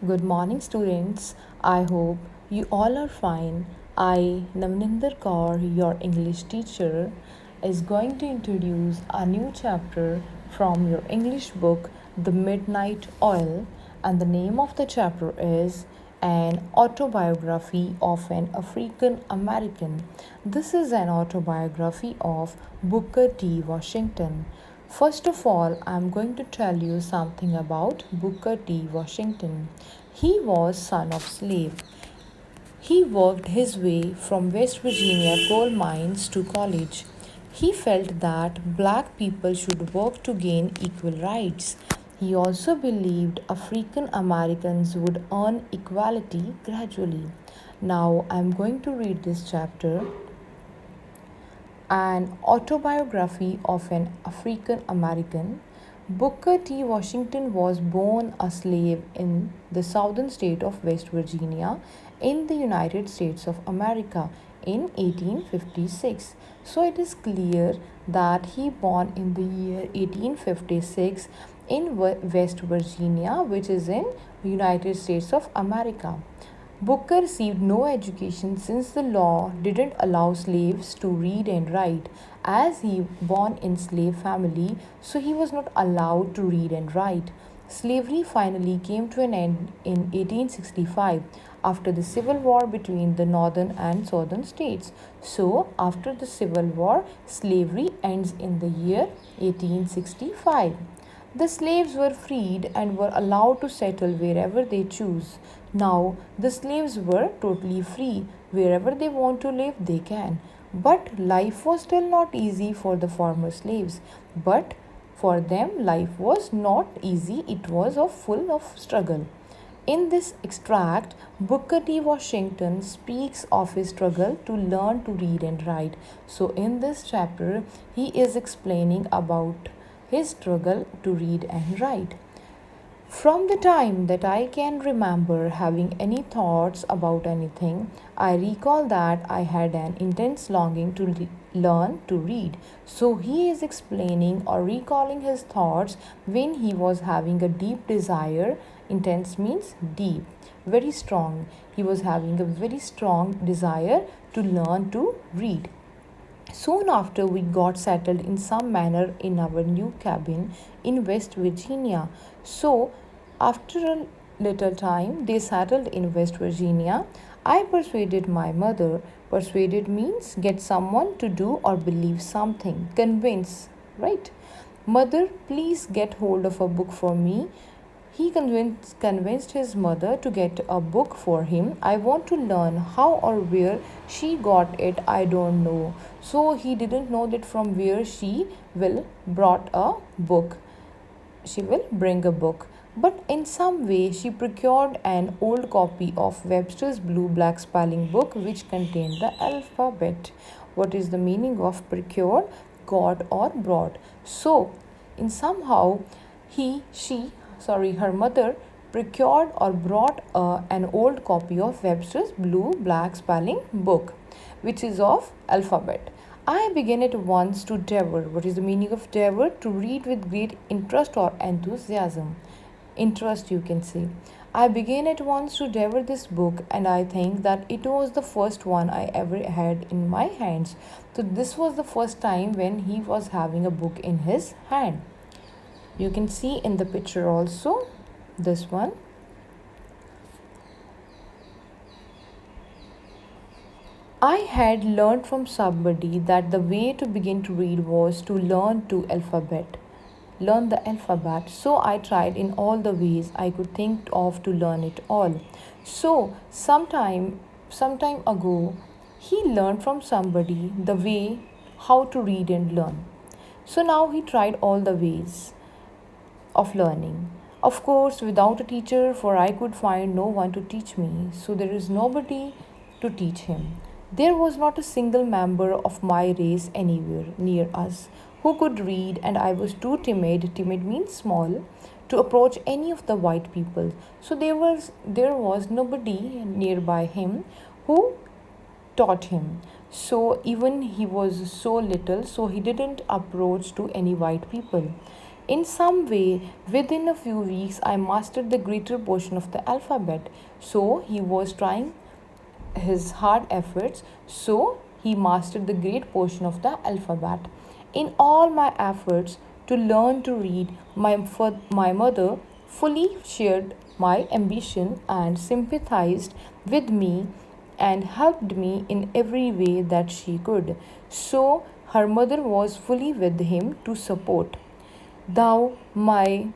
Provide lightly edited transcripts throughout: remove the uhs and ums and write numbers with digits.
Good morning, students. I hope you all are fine. I, Navninder Kaur, your English teacher, is going to introduce a new chapter from your English book, The Midnight Oil, and the name of the chapter is An Autobiography of an African American. This is an autobiography of Booker T. Washington. First of all, I'm going to tell you something about Booker T. Washington. He was son of slave. He worked his way from West Virginia coal mines to college. He felt that black people should work to gain equal rights. He also believed African Americans would earn equality gradually. Now I'm going to read this chapter, An Autobiography of an African American. Booker T. Washington was born a slave in the southern state of West Virginia in the United States of America in 1856. So it is clear that he born in the year 1856 in West Virginia, which is in United States of America. Booker received no education since the law didn't allow slaves to read and write. As he born in slave family, so he was not allowed to read and write. Slavery finally came to an end in 1865 after the civil war between the northern and southern states. So, after the civil war, slavery ends in the year 1865. The slaves were freed and were allowed to settle wherever they choose. Now, the slaves were totally free. Wherever they want to live, they can. But life was still not easy for the former slaves. But for them, life was not easy, it was full of struggle. In this extract, Booker T. Washington speaks of his struggle to learn to read and write. So, in this chapter, he is explaining about his struggle to read and write. From the time that I can remember having any thoughts about anything, I recall that I had an intense longing to learn to read. So he is explaining or recalling his thoughts when he was having a deep desire. Intense means deep, very strong. He was having a very strong desire to learn to read. Soon after, we got settled in some manner in our new cabin in West Virginia. So, after a little time, they settled in West Virginia. I persuaded my mother. Persuaded means get someone to do or believe something. Convince, right? Mother, please get hold of a book for me. He convinced his mother to get a book for him. I want to learn how or where she got it. I don't know. So he didn't know that from where she will brought a book. She will bring a book. But in some way, she procured an old copy of Webster's Blue Black Spelling Book, which contained the alphabet. What is the meaning of procured? Got or brought. So, in somehow, her mother procured or brought an old copy of Webster's Blue Black Spelling Book, which is of alphabet. I began at once to devour. What is the meaning of devour? To read with great interest or enthusiasm. Interest, you can say. I began at once to devour this book, and I think that it was the first one I ever had in my hands. So, this was the first time when he was having a book in his hand. You can see in the picture also this one. I had learned from somebody that the way to begin to read was to learn the alphabet. So I tried in all the ways I could think of to learn it all. So sometime ago, he learned from somebody the way how to read and learn. So now he tried all the ways of learning. Of course, without a teacher, for I could find no one to teach me, so there is nobody to teach him. There was not a single member of my race anywhere near us who could read, and I was too timid means small, to approach any of the white people. So there was nobody nearby him who taught him. So even he was so little, so he didn't approach to any white people. In some way, within a few weeks, I mastered the greater portion of the alphabet. So he was trying his hard efforts, so he mastered the great portion of the alphabet. In all my efforts to learn to read, my mother fully shared my ambition and sympathized with me and helped me in every way that she could. So her mother was fully with him to support. Though my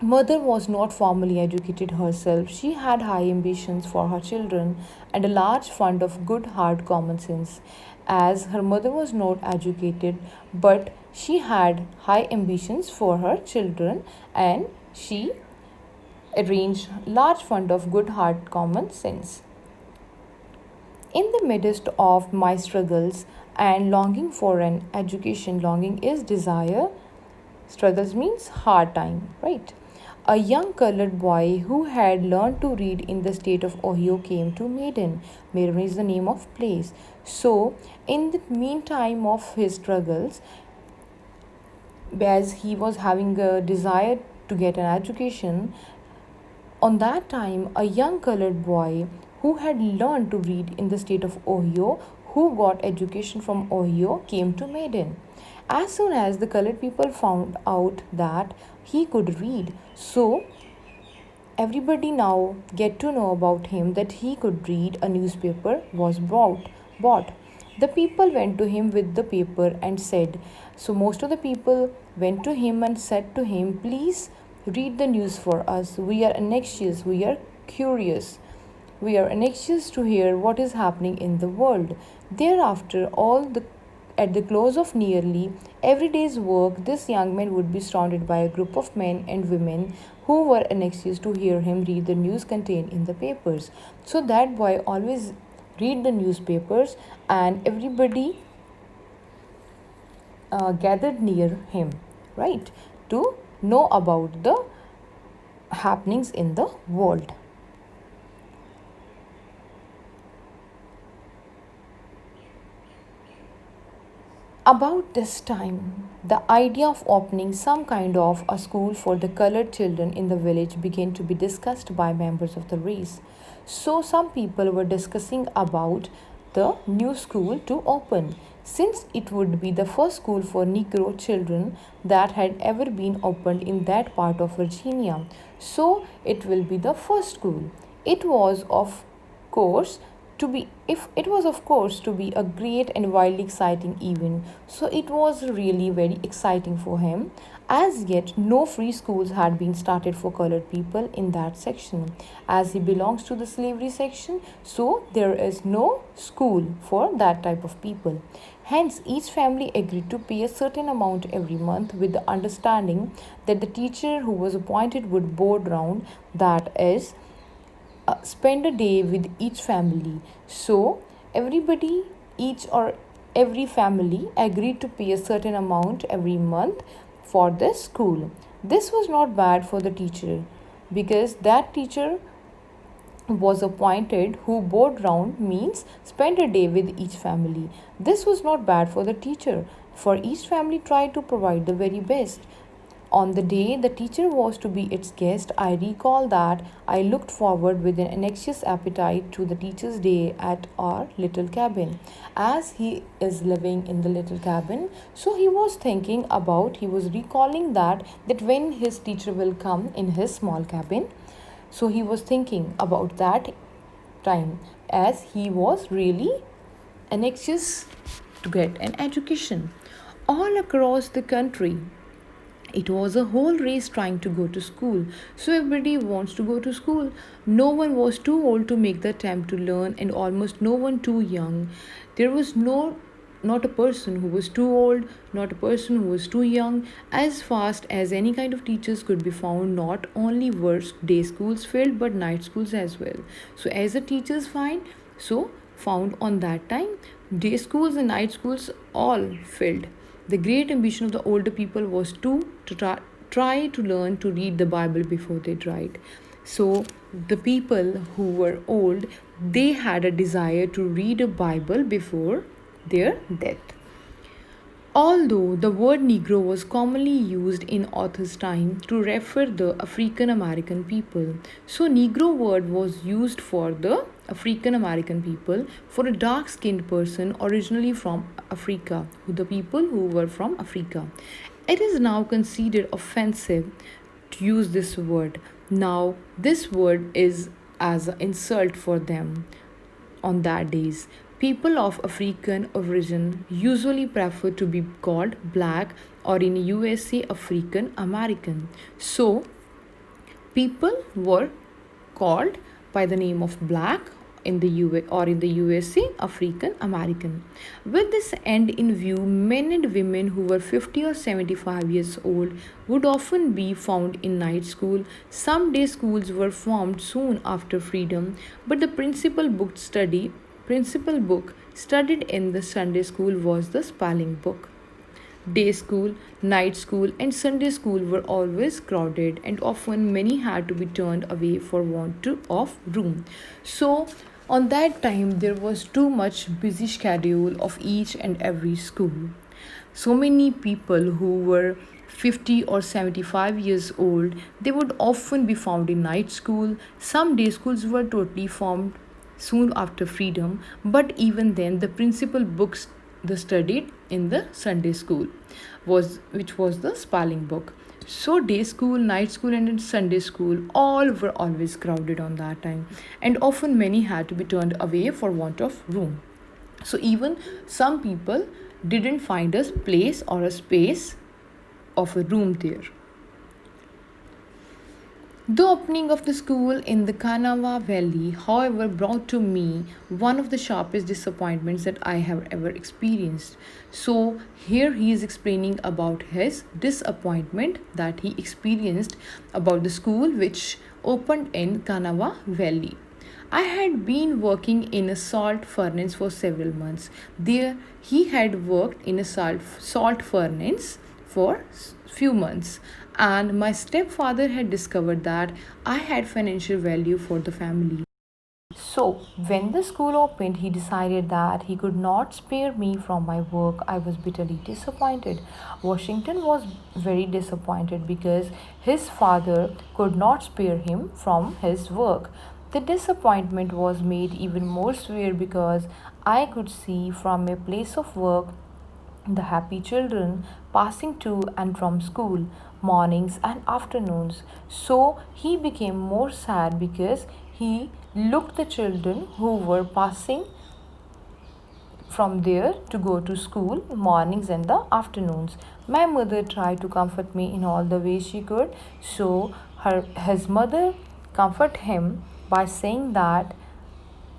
mother was not formally educated herself, she had high ambitions for her children and a large fund of good hard common sense. As her mother was not educated, but she had high ambitions for her children and she arranged large fund of good hard common sense. In the midst of my struggles and longing for an education, longing is desire, struggles means hard time, right? A young colored boy who had learned to read in the state of Ohio came to Maiden. Maiden is the name of place. So, in the meantime of his struggles, as he was having a desire to get an education, on that time, a young colored boy who had learned to read in the state of Ohio, who got education from Ohio, came to Maiden. As soon as the colored people found out that he could read, so everybody now get to know about him that he could read, a newspaper was bought. The people went to him with the paper and said, so most of the people went to him and said to him, please read the news for us. We are anxious, we are curious. We are anxious to hear what is happening in the world. Thereafter, at the close of nearly every day's work, this young man would be surrounded by a group of men and women who were anxious to hear him read the news contained in the papers. So that boy always read the newspapers and everybody gathered near him, right, to know about the happenings in the world. About this time, the idea of opening some kind of a school for the colored children in the village began to be discussed by members of the race. So, some people were discussing about the new school to open, since it would be the first school for Negro children that had ever been opened in that part of Virginia. So, it will be the first school. It was, of course, to be a great and wildly exciting event. So it was really very exciting for him. As yet, no free schools had been started for colored people in that section. As he belongs to the slavery section, so there is no school for that type of people. Hence, each family agreed to pay a certain amount every month with the understanding that the teacher who was appointed would board round, that is, spend a day with each family. So everybody, each or every family agreed to pay a certain amount every month for this school. This was not bad for the teacher because that teacher was appointed who board round means spend a day with each family. This was not bad for the teacher, for each family tried to provide the very best. On the day the teacher was to be its guest, I recall that I looked forward with an anxious appetite to the teacher's day at our little cabin. As he is living in the little cabin, so he was recalling that when his teacher will come in his small cabin, so he was thinking about that time as he was really anxious to get an education. All across the country, it was a whole race trying to go to school. So everybody wants to go to school. No one was too old to make the attempt to learn, and almost no one too young. There was not a person who was too old, not a person who was too young. As fast as any kind of teachers could be found, not only were day schools filled but night schools as well. So as the teachers found on that time, day schools and night schools all filled. The great ambition of the older people was to try to learn to read the Bible before they died. So the people who were old, they had a desire to read a Bible before their death. Although the word Negro was commonly used in Arthur's time to refer the African American people, so Negro word was used for the African American people for a dark-skinned person originally from Africa, who the people who were from Africa. It is now considered offensive to use this word. Now this word is as an insult for them on that days. People of African origin usually prefer to be called black or in USA African American. So people were called by the name of black in the UA or in the USA African American. With this end in view, men and women who were 50 or 75 years old would often be found in night school. Some day schools were formed soon after freedom, but the principal book studied in the Sunday school was the spelling book. Day school, night school, and Sunday school were always crowded, and often many had to be turned away for of room. So, on that time, there was too much busy schedule of each and every school. So many people who were 50 or 75 years old, they would often be found in night school. Some day schools were totally formed soon after freedom, but even then the principal books they studied in the Sunday school was the spelling book. So day school, night school, and Sunday school all were always crowded on that time, and often many had to be turned away for want of room. So even some people didn't find a place or a space of a room there. The opening of the school in the Kanawha Valley, however, brought to me one of the sharpest disappointments that I have ever experienced. So, here he is explaining about his disappointment that he experienced about the school which opened in Kanawha Valley. I had been working in a salt furnace for several months. There, he had worked in a salt furnace for few months, and my stepfather had discovered that I had financial value for the family. So, when the school opened, he decided that he could not spare me from my work. I was bitterly disappointed. Washington was very disappointed because his father could not spare him from his work. The disappointment was made even more severe because I could see from a place of work the happy children passing to and from school mornings and afternoons. So he became more sad because he looked the children who were passing from there to go to school mornings and the afternoons. My mother tried to comfort me in all the ways she could. So his mother comforted him by saying that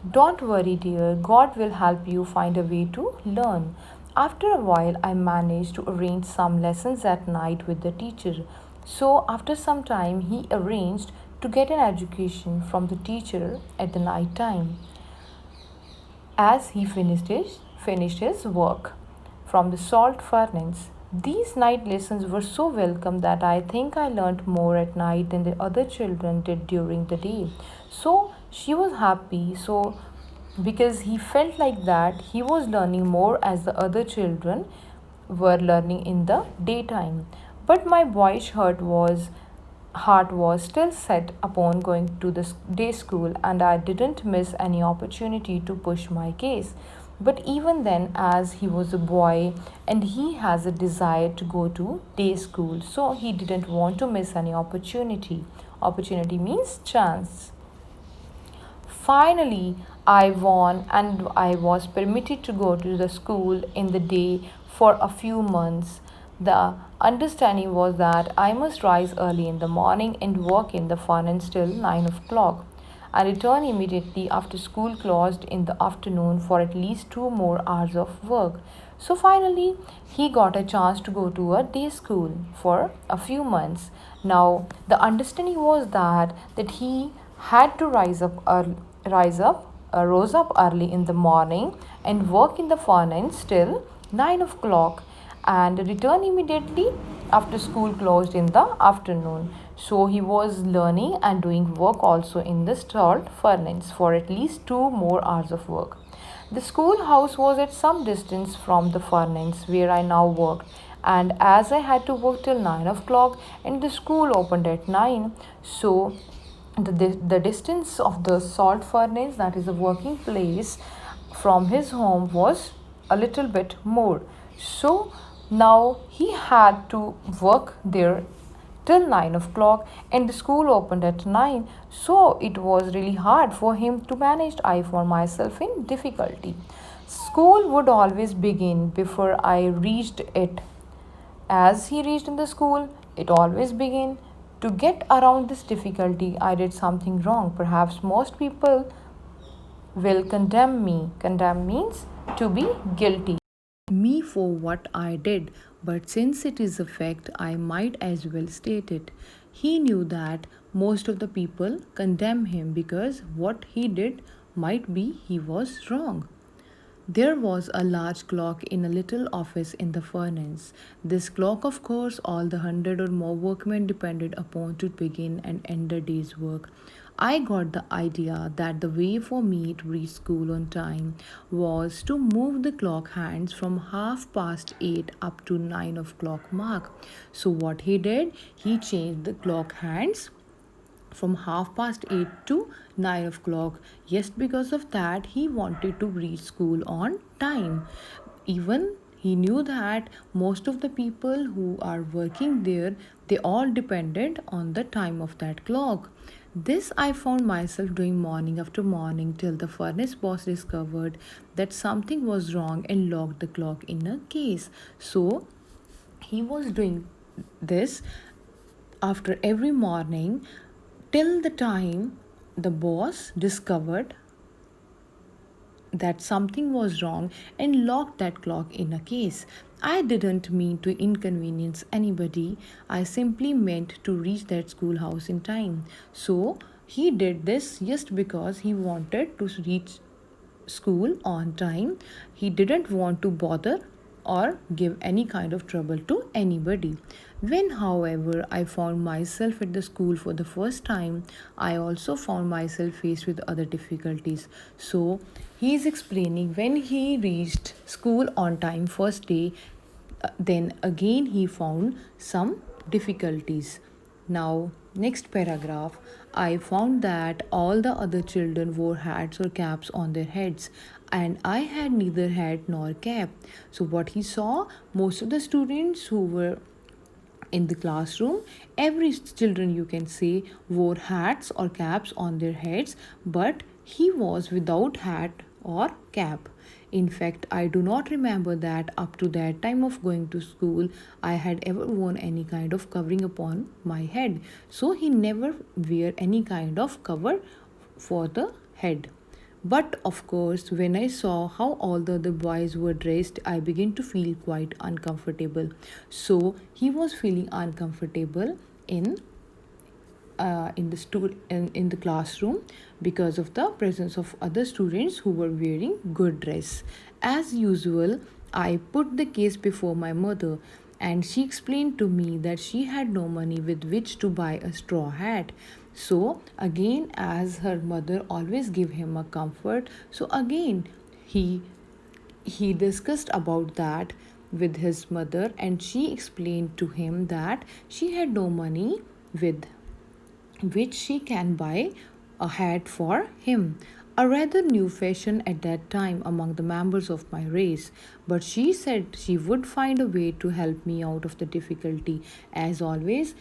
don't worry, dear, God will help you find a way to learn. After a while, I managed to arrange some lessons at night with the teacher. So, after some time, he arranged to get an education from the teacher at the night time as he finished his work from the salt furnace. These night lessons were so welcome that I think I learnt more at night than the other children did during the day. So she was happy. So because he felt like that he was learning more as the other children were learning in the daytime. But my boyish heart was still set upon going to the day school, and I didn't miss any opportunity to push my case. But even then, as he was a boy and he has a desire to go to day school, so he didn't want to miss any opportunity. Opportunity means chance. Finally, I won and I was permitted to go to the school in the day for a few months. The understanding was that I must rise early in the morning and work in the furnace till 9 o'clock. I returned immediately after school closed in the afternoon for at least 2 more hours of work. So finally, he got a chance to go to a day school for a few months. Now, the understanding was that he had to rose up early in the morning and work in the furnace till 9 o'clock and return immediately after school closed in the afternoon. So he was learning and doing work also in the salt furnace for at least 2 more hours of work. The schoolhouse was at some distance from the furnace where I now worked, and as I had to work till 9 o'clock and the school opened at 9, so the distance of the salt furnace, that is the working place, from his home was a little bit more. So now he had to work there till 9 o'clock and the school opened at 9, so it was really hard for him to manage. I found myself in difficulty. School would always begin before I reached it. As he reached in the school, it always began. To get around this difficulty, I did something wrong. Perhaps most people will condemn me. Condemn means to be guilty. Me for what I did, but since it is a fact, I might as well state it. He knew that most of the people condemn him because what he did might be he was wrong. There was a large clock in a little office in the furnace. This clock, of course, all the 100 or more workmen depended upon to begin and end the day's work. I got the idea that the way for me to reach school on time was to move the clock hands from 8:30 up to 9 o'clock mark. So what he did, he changed the clock hands from 8:30 to 9 o'clock. Yes, because of that, he wanted to reach school on time. Even he knew that most of the people who are working there, they all depended on the time of that clock. This I found myself doing morning after morning till the furnace boss discovered that something was wrong and locked the clock in a case. So he was doing this after every morning till the time the boss discovered that something was wrong and locked that clock in a case. I didn't mean to inconvenience anybody. I simply meant to reach that schoolhouse in time. So he did this just because he wanted to reach school on time. He didn't want to bother or give any kind of trouble to anybody. When, however, I found myself at the school for the first time, I also found myself faced with other difficulties. So, he is explaining when he reached school on time first day, then again he found some difficulties. Now, next paragraph, I found that all the other children wore hats or caps on their heads, and I had neither hat nor cap. So, what he saw, most of the students who were in the classroom, every children you can say wore hats or caps on their heads, but he was without hat or cap. In fact, I do not remember that up to that time of going to school I had ever worn any kind of covering upon my head. So he never wear any kind of cover for the head. But of course, when I saw how all the other boys were dressed, I began to feel quite uncomfortable. So he was feeling uncomfortable in the classroom because of the presence of other students who were wearing good dress. As usual, I put the case before my mother, and she explained to me that she had no money with which to buy a straw hat. So again, as her mother always gave him a comfort, so again he he discussed about that with his mother, and she explained to him that she had no money with which she can buy a hat for him, a rather new fashion at that time among the members of my race. But she said she would find a way to help me out of the difficulty. As always,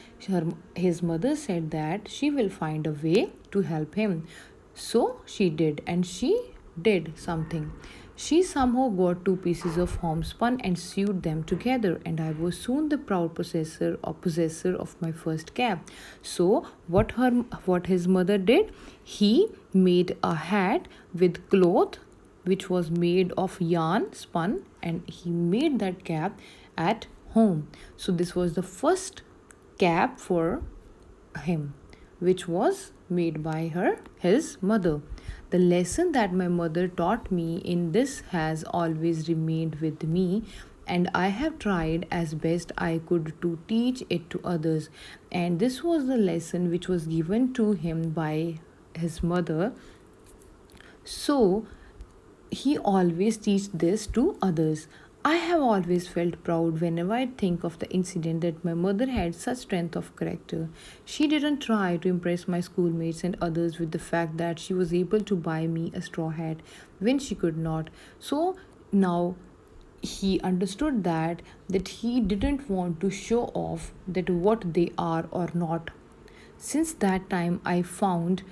his mother said that she will find a way to help him. So she did, and she did something. She somehow got 2 pieces of homespun and sewed them together, and I was soon the proud possessor of my first cap. So what his mother did, he made a hat with cloth which was made of yarn spun, and he made that cap at home. So this was the first cap for him, which was made by his mother. The lesson that my mother taught me in this has always remained with me, and I have tried as best I could to teach it to others. And this was the lesson which was given to him by his mother. So he always teach this to others. I have always felt proud whenever I think of the incident that my mother had such strength of character. She didn't try to impress my schoolmates and others with the fact that she was able to buy me a straw hat when she could not. So now he understood that he didn't want to show off that what they are or not. Since that time, I found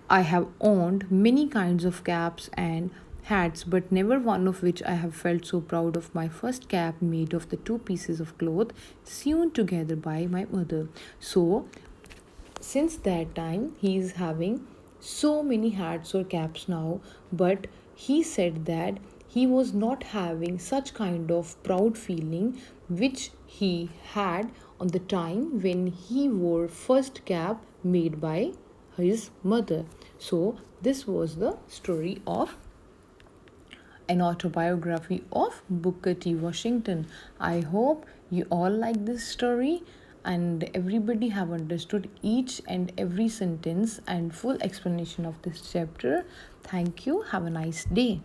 I have owned many kinds of caps and hats, but never one of which I have felt so proud of my first cap made of the two pieces of cloth sewn together by my mother. So, since that time, he is having so many hats or caps now, but he said that he was not having such kind of proud feeling which he had on the time when he wore first cap made by his mother. So this was the story of an autobiography of Booker T. Washington. I hope you all like this story and everybody have understood each and every sentence and full explanation of this chapter. Thank you. Have a nice day.